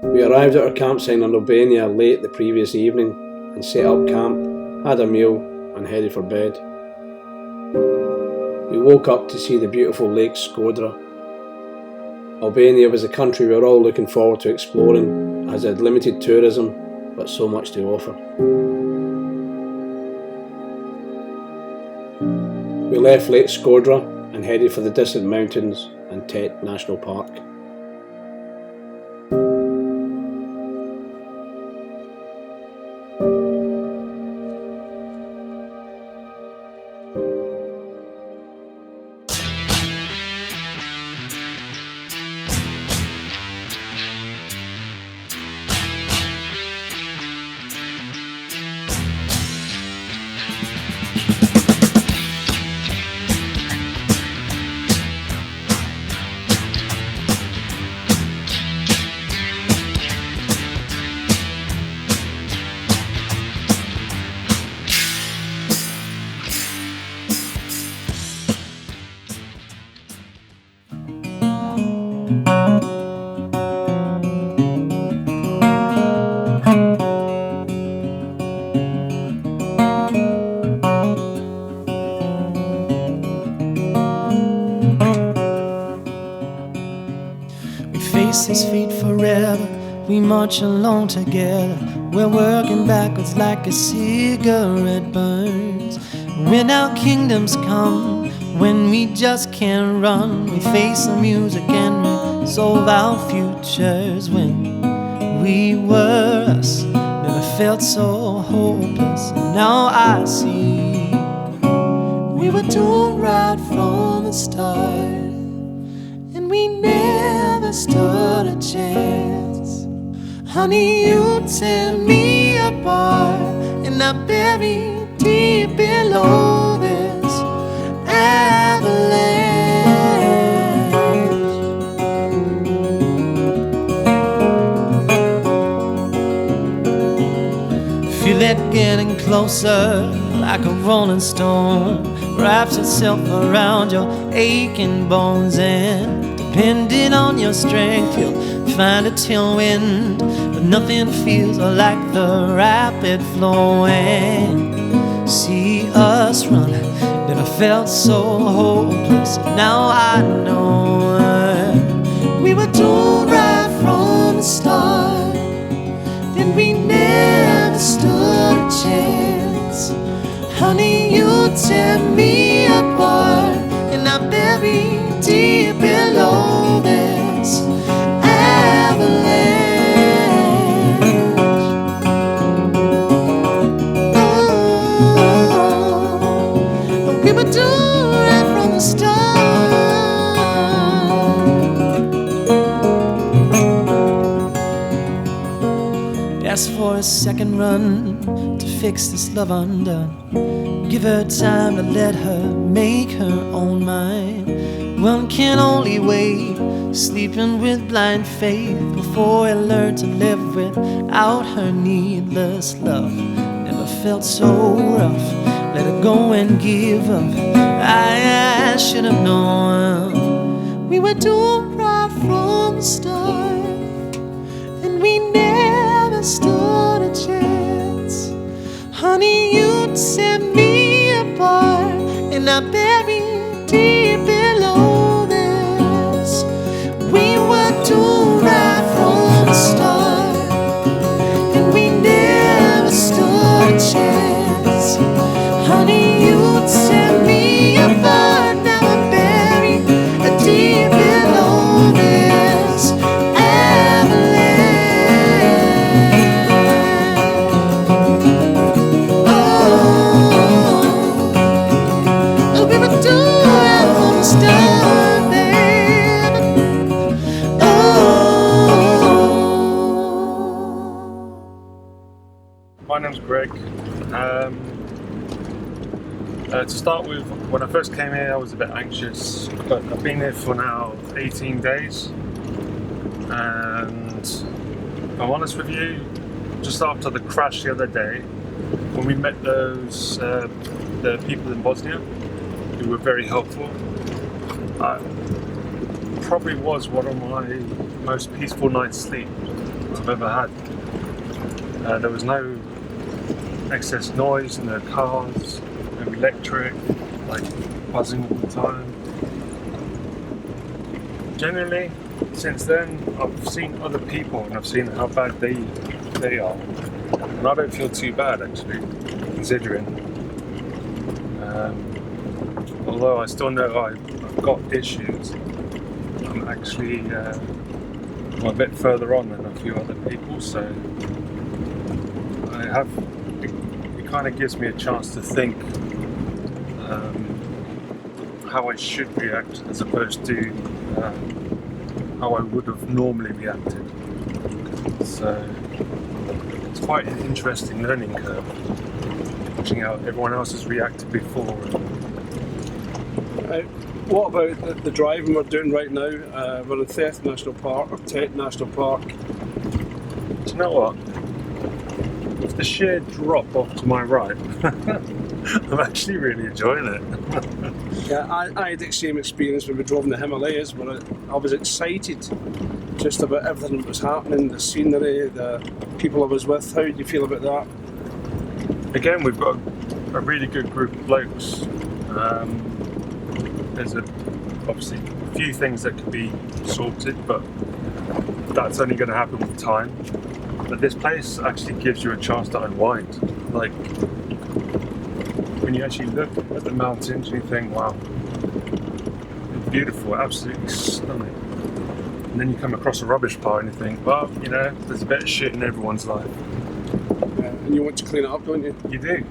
We arrived at our campsite in Albania late the previous evening and set up camp, had a meal and headed for bed. We woke up to see the beautiful Lake Skodra. Albania was a country we were all looking forward to exploring, as it had limited tourism but so much to offer. We left Lake Skodra and headed for the distant mountains and Theth National Park. His feet forever, we march along together. We're working backwards like a cigarette burns. When our kingdoms come, when we just can't run, we face the music and resolve our futures. When we were us, never felt so hopeless. And now I see we were doomed right from the start, and we never stood a chance. Honey, you tear me apart, and I bury deep below this avalanche. Feel it getting closer, like a rolling stone, wraps itself around your aching bones, and depending on your strength, you'll find a tailwind, but nothing feels like the rapid flowing. See us run, never felt so hopeless. Now I know we were doomed right from the start, and we never stood a chance. Honey, you tear me apart, and I bury deep below this avalanche. Oh, we were doomed right from the start. Ask for a second run to fix this love undone. Give her time to let her make her own mind. One can only wait, sleeping with blind faith, before I learn to live without her needless love. Never felt so rough, let her go and give up. I should have known we were doomed right from the start, and we never stood a chance. Honey, you set me apart, and I buried deep below this. We were doomed right from the start, and we never stood a chance. Honey, you set me apart, now I'm buried deep below this avalanche. Oh, we were doomed right from the start, baby. Oh. My name's Greg. To start with, when I first came here I was a bit anxious, but I've been here for now 18 days, and if I'm honest with you, just after the crash the other day, when we met the people in Bosnia who were very helpful, probably was one of my most peaceful night's sleep. experience I've ever had. There was no excess noise, no cars, no electric, like buzzing all the time. Generally, since then, I've seen other people and I've seen how bad they are, and I don't feel too bad actually, considering. Although I still know I've got issues, I'm actually I'm a bit further on than a few other people, so it kind of gives me a chance to think how I should react as opposed to how I would have normally reacted. So it's quite an interesting learning curve, watching how everyone else has reacted before. What about the driving we're doing right now? We're in Theth National Park, or Theth National Park. Do you know what? With the sheer drop off to my right, I'm actually really enjoying it. Yeah, I had the same experience when we drove in the Himalayas, where I was excited just about everything that was happening, the scenery, the people I was with. How do you feel about that? Again, we've got a really good group of blokes. There's obviously a few things that could be sorted, but that's only going to happen with time. But this place actually gives you a chance to unwind. Like, when you actually look at the mountains and you think, wow, it's beautiful, absolutely stunning. And then you come across a rubbish pile and you think, well, you know, there's a bit of shit in everyone's life. Yeah, and you want to clean it up, don't you? You do.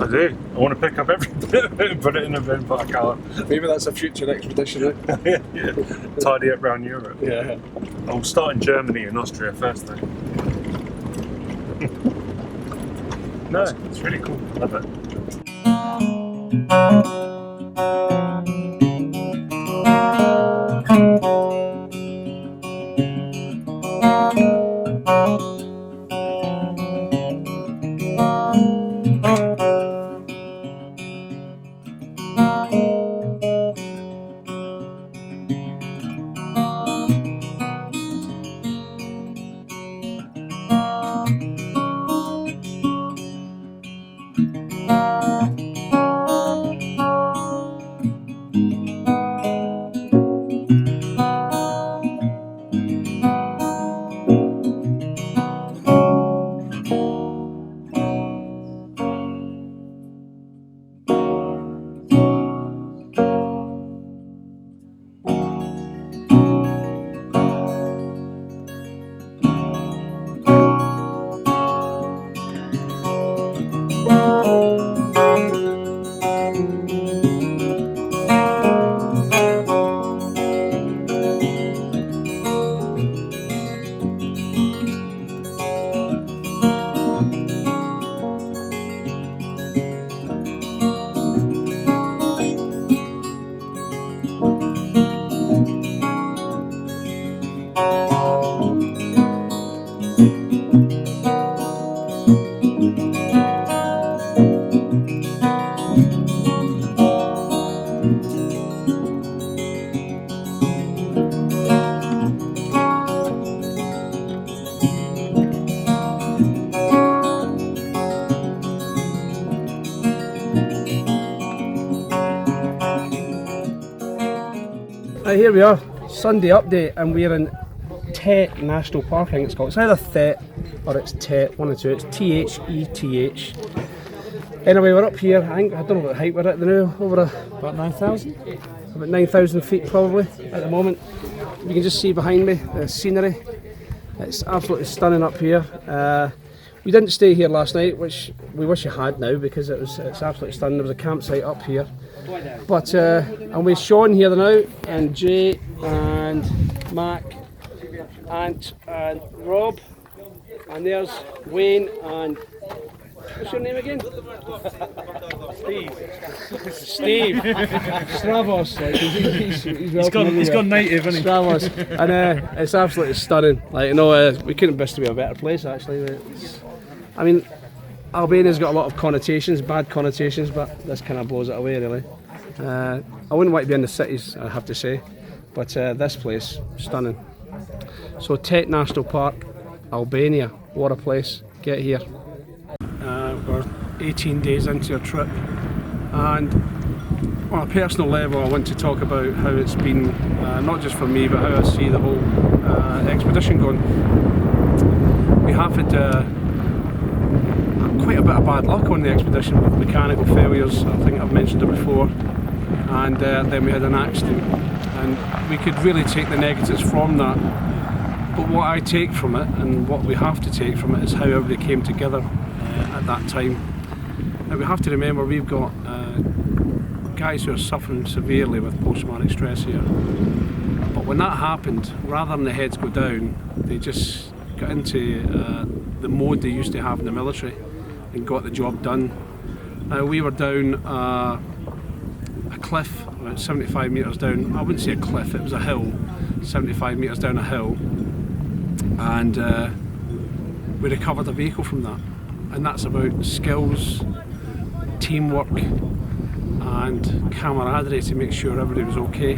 I do. I want to pick up every bit of it and put it in a bin, but I can't. Maybe that's a future expedition, eh? Yeah. Tidy up around Europe. Yeah. I'll start in Germany and Austria first, though. No, it's really cool. Love it. Right, here we are, Sunday update, and we're in Theth National Park, I think it's called. It's either Theth or it's Theth, one or two. It's Theth. Anyway, we're up here, I don't know what height we're at now, about 9,000? About 9,000 feet probably at the moment. You can just see behind me the scenery. It's absolutely stunning up here. We didn't stay here last night, which we wish you had now, because it's absolutely stunning. There was a campsite up here. But and with Sean here now, and Jay and Mac, Ant and Rob, and there's Wayne and what's your name again? Steve. Stravos. Like, He's gone native, hasn't he? Stravos. And it's absolutely stunning. Like, you know, we couldn't wish to be a better place actually. I mean, Albania's got a lot of connotations, bad connotations, but this kind of blows it away really. I wouldn't want to be in the cities, I have to say, but this place, stunning. So Theth National Park, Albania. What a place. Get here. We're 18 days into our trip, and on a personal level I want to talk about how it's been, not just for me, but how I see the whole expedition going. We have had quite a bit of bad luck on the expedition with mechanical failures. I think I've mentioned it before, and then we had an accident, and we could really take the negatives from that. But what I take from it, and what we have to take from it, is how everybody came together at that time. And we have to remember we've got guys who are suffering severely with post-traumatic stress here. But when that happened, rather than the heads go down, they just got into the mode they used to have in the military and got the job done. We were down a cliff, about 75 metres down. I wouldn't say a cliff, it was a hill, 75 metres down a hill. And we recovered a vehicle from that. And that's about skills, teamwork and camaraderie to make sure everybody was okay.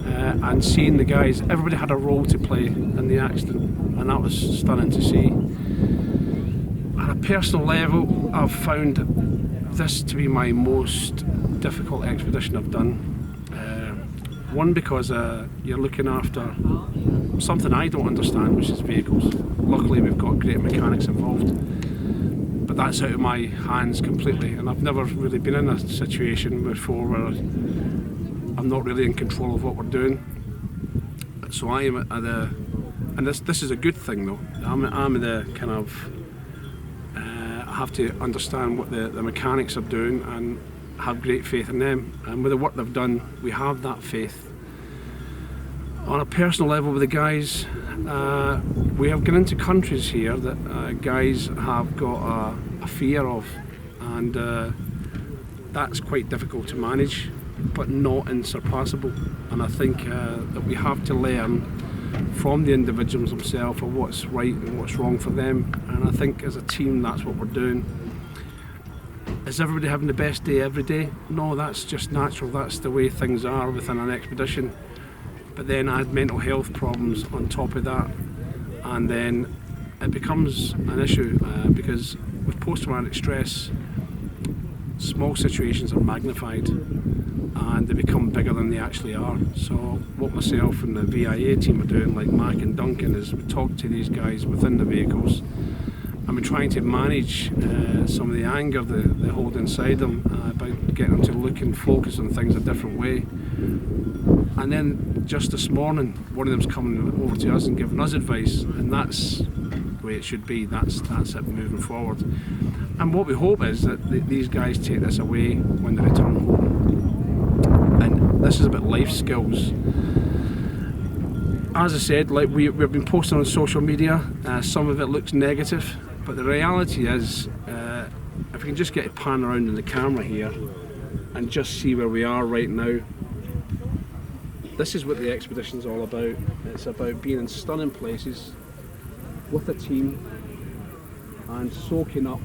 And seeing the guys, everybody had a role to play in the accident, and that was stunning to see. On a personal level, I've found this to be my most difficult expedition I've done. One, because you're looking after something I don't understand, which is vehicles. Luckily we've got great mechanics involved, but that's out of my hands completely, and I've never really been in a situation before where I'm not really in control of what we're doing. So I am at the, and this is a good thing though, I'm the kind of, I have to understand what the mechanics are doing and have great faith in them, and with the work they've done we have that faith. On a personal level with the guys, we have gone into countries here that guys have got a fear of, and that's quite difficult to manage, but not insurpassable. And I think that we have to learn from the individuals themselves of what's right and what's wrong for them, and I think as a team that's what we're doing. Is everybody having the best day every day? No, that's just natural, that's the way things are within an expedition. But then add mental health problems on top of that, and then it becomes an issue because with post-traumatic stress, small situations are magnified and they become bigger than they actually are. So what myself and the VIA team are doing, like Mac and Duncan, is we talk to these guys within the vehicles, and we're trying to manage some of the anger they hold inside them by getting them to look and focus on things a different way. And then just this morning, one of them's coming over to us and giving us advice, and that's the way it should be. That's it moving forward. And what we hope is that these guys take this away when they return home. And this is about life skills. As I said, like we've been posting on social media. Some of it looks negative, but the reality is, if we can just get a pan around in the camera here and just see where we are right now. This is what the expedition's all about. It's about being in stunning places with a team and soaking up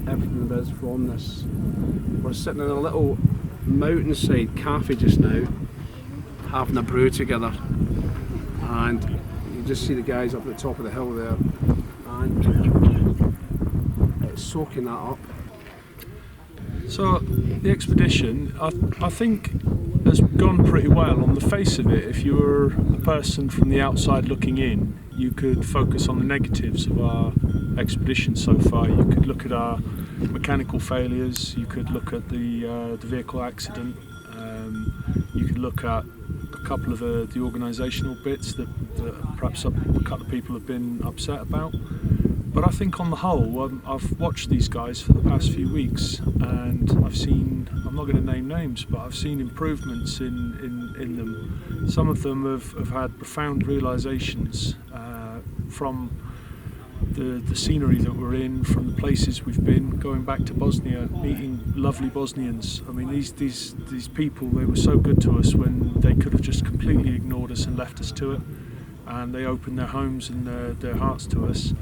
everything there is from this. We're sitting in a little mountainside cafe just now, having a brew together, and you just see the guys up at the top of the hill there, and it's soaking that up. So the expedition, I think, has gone pretty well. On the face of it, if you were a person from the outside looking in, you could focus on the negatives of our expedition so far. You could look at our mechanical failures, you could look at the vehicle accident, you could look at a couple of the organisational bits that perhaps a couple of people have been upset about. But I think on the whole, I've watched these guys for the past few weeks, and I've seen, I'm not going to name names, but I've seen improvements in them. Some of them have had profound realisations from the scenery that we're in, from the places we've been, going back to Bosnia, meeting lovely Bosnians. I mean, these people, they were so good to us when they could have just completely ignored us and left us to it, and they opened their homes and their hearts to us,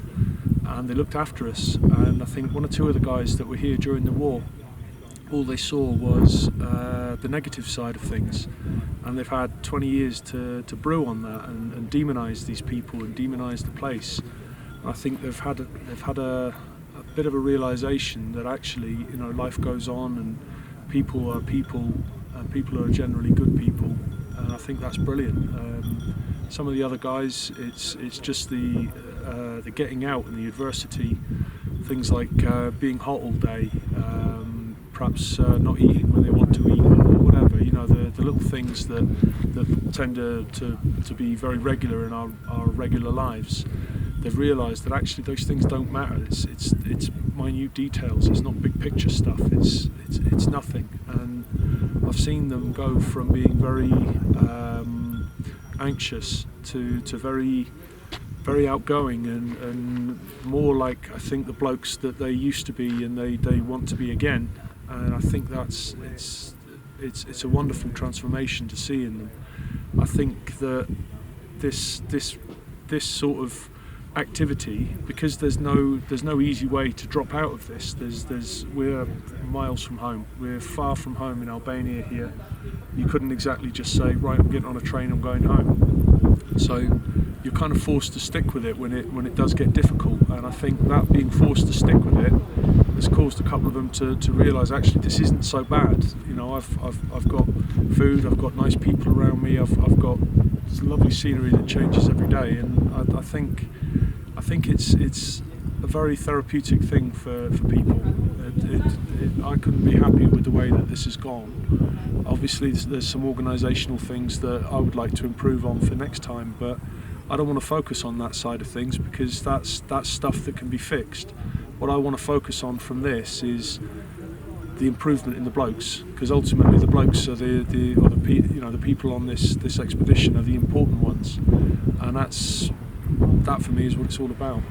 and they looked after us. And I think one or two of the guys that were here during the war, all they saw was the negative side of things, and they've had 20 years to brew on that and demonise these people and demonise the place. I think they've had a bit of a realization that actually, you know, life goes on and people are people, and people are generally good people, and I think that's brilliant. Some of the other guys, it's just the getting out and the adversity, things like being hot all day, perhaps not eating when they want to eat, or whatever. You know, the little things that tend to be very regular in our regular lives. They've realised that actually those things don't matter. It's minute details. It's not big picture stuff. It's nothing. And I've seen them go from being very anxious to very outgoing and more like, I think, the blokes that they used to be and they want to be again. And I think it's a wonderful transformation to see in them. I think that this sort of activity, because there's no easy way to drop out of this. We're miles from home. We're far from home in Albania here. You couldn't exactly just say, right, I'm getting on a train, I'm going home. So you're kind of forced to stick with it when it does get difficult. And I think that being forced to stick with it has caused a couple of them to realise actually this isn't so bad. You know, I've got food, I've got nice people around me, I've got lovely scenery that changes every day, and I think it's a very therapeutic thing for people. I couldn't be happier with the way that this has gone. Obviously there's some organisational things that I would like to improve on for next time, but I don't want to focus on that side of things because that's stuff that can be fixed. What I want to focus on from this is the improvement in the blokes, because ultimately the blokes are the people on this expedition are the important ones, and that for me is what it's all about.